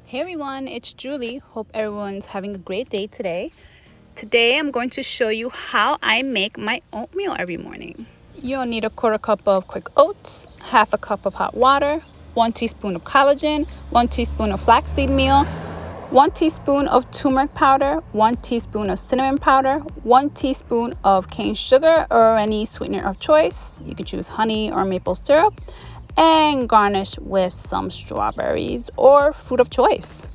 Hey everyone, it's Julie. Hope everyone's having a great day today. Today I'm going to show you how I make my oatmeal every morning. You'll need a quarter cup of quick oats, half a cup of hot water, 1 teaspoon of collagen, 1 teaspoon of flaxseed meal, 1 teaspoon of turmeric powder, 1 teaspoon of cinnamon powder, 1 teaspoon of cane sugar or any sweetener of choice. You can choose honey or maple syrup, and garnish with some strawberries or fruit of choice.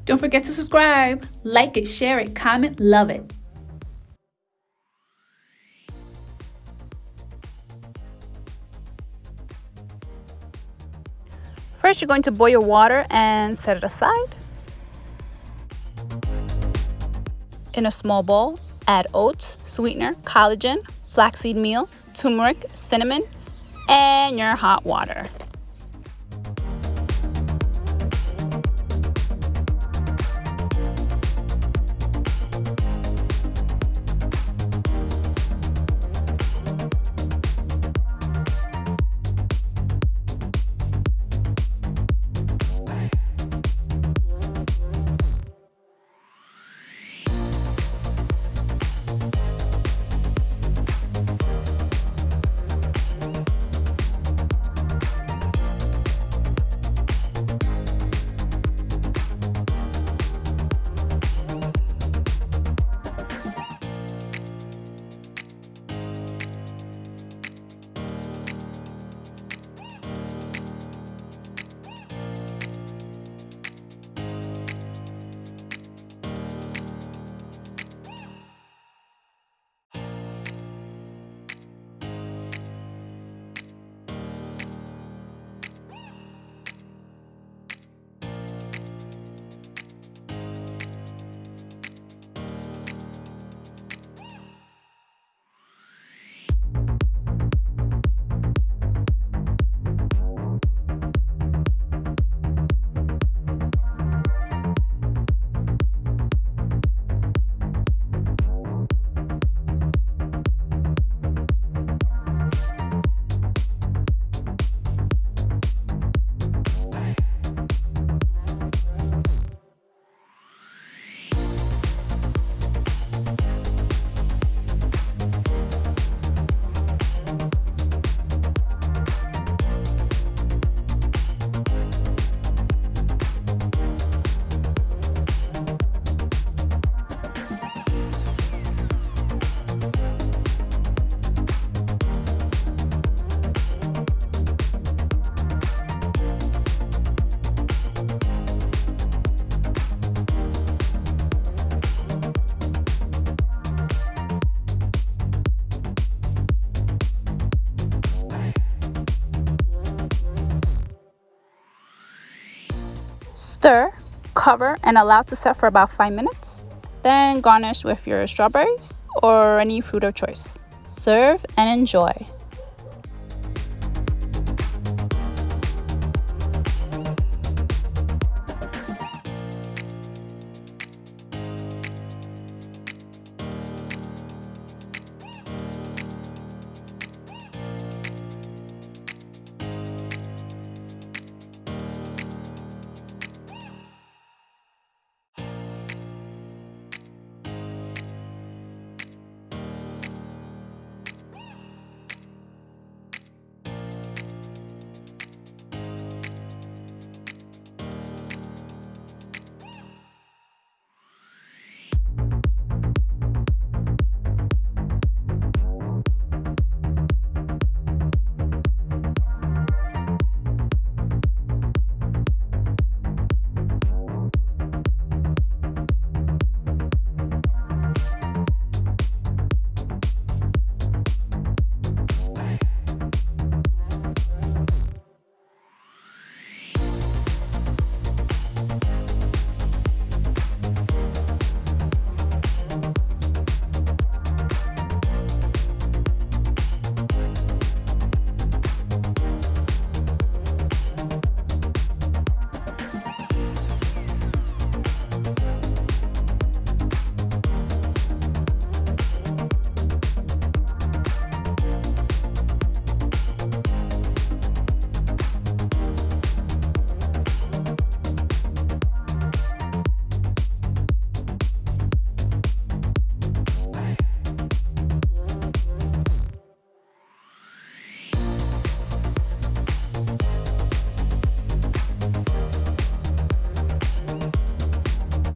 Don't forget to subscribe, like it, share it, comment, love it. First, you're going to boil your water and set it aside. In a small bowl, add oats, sweetener, collagen, flaxseed meal, turmeric, cinnamon, and your hot water. Stir, cover, and allow to set for about 5 minutes. Then garnish with your strawberries or any fruit of choice. Serve and enjoy.